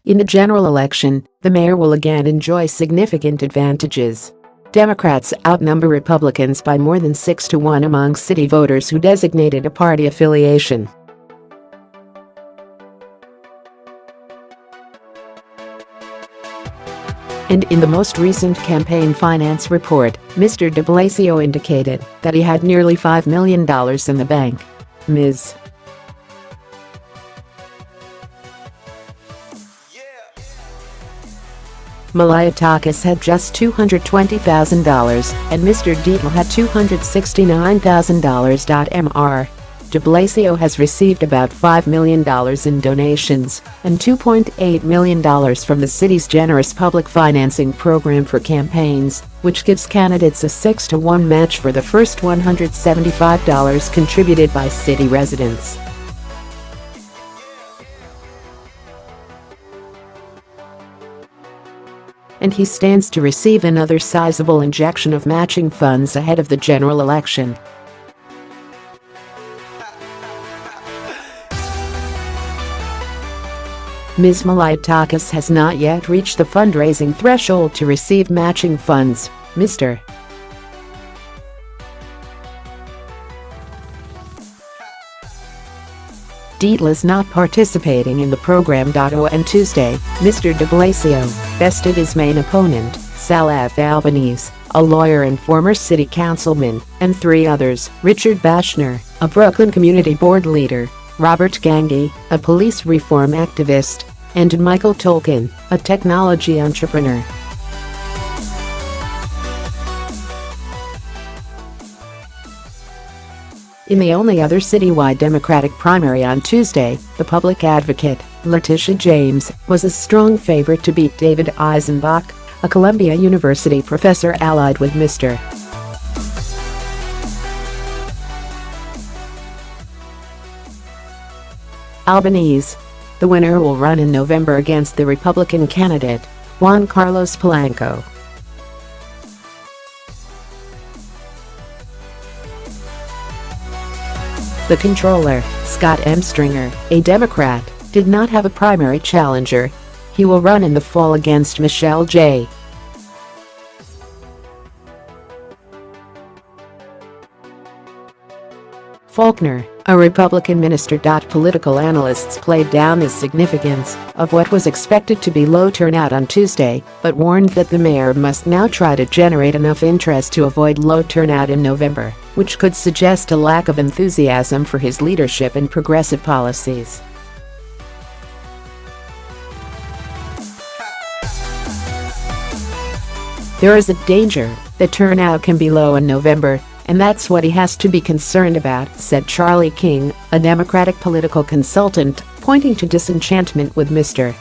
In the general election, the mayor will again enjoy significant advantages. Democrats outnumber Republicans by more than 6-1 among city voters who designated a party affiliation. And in the most recent campaign finance report, Mr. de Blasio indicated that he had nearly $5 million in the bank. Ms. Malliotakis had just $220,000 and Mr. Dietl had $269,000. Mr. De Blasio has received about $5 million in donations and $2.8 million from the city's generous public financing program for campaigns, which gives candidates a 6-1 match for the first $175 contributed by city residents. And he stands to receive another sizable injection of matching funds ahead of the general election. Ms. Malliotakis has not yet reached the fundraising threshold to receive matching funds. Mr. Dietl is not participating in the program. On Tuesday, Mr. de Blasio bested his main opponent, Salaf Albanese, a lawyer and former city councilman, and 3 others: Richard Bashner, a Brooklyn Community Board leader, Robert Gangi, a police reform activist, and Michael Tolkien, a technology entrepreneur. In the only other citywide Democratic primary on Tuesday, the public advocate, Letitia James, was a strong favorite to beat David Eisenbach, a Columbia University professor allied with Mr. Albanese. The winner will run in November against the Republican candidate, Juan Carlos Polanco. The controller, Scott M. Stringer, a Democrat, did not have a primary challenger. He will run in the fall against Michelle J. Faulkner, a Republican minister. Political analysts played down the significance of what was expected to be low turnout on Tuesday, but warned that the mayor must now try to generate enough interest to avoid low turnout in November, which could suggest a lack of enthusiasm for his leadership and progressive policies. There is a danger that turnout can be low in November, and that's what he has to be concerned about, said Charlie King, a Democratic political consultant, pointing to disenchantment with Mr.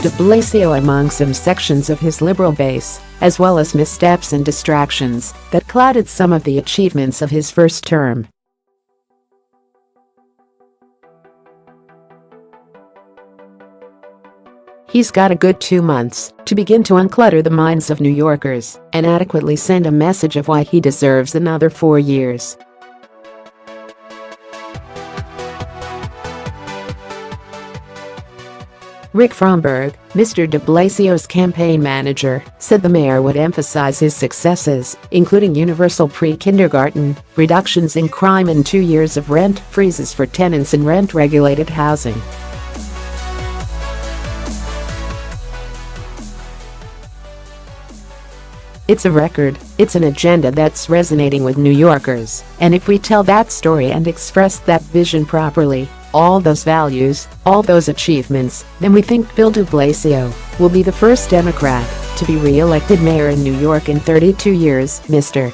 de Blasio among some sections of his liberal base, as well as missteps and distractions that clouded some of the achievements of his first term. He's got a good 2 months to begin to unclutter the minds of New Yorkers and adequately send a message of why he deserves another 4 years. Rick Fromberg, Mr. de Blasio's campaign manager, said the mayor would emphasize his successes, including universal pre-kindergarten, reductions in crime, and 2 years of rent freezes for tenants in rent-regulated housing. It's a record, it's an agenda that's resonating with New Yorkers, and if we tell that story and express that vision properly, all those values, all those achievements, then we think Bill de Blasio will be the first Democrat to be re-elected mayor in New York in 32 years, Mr.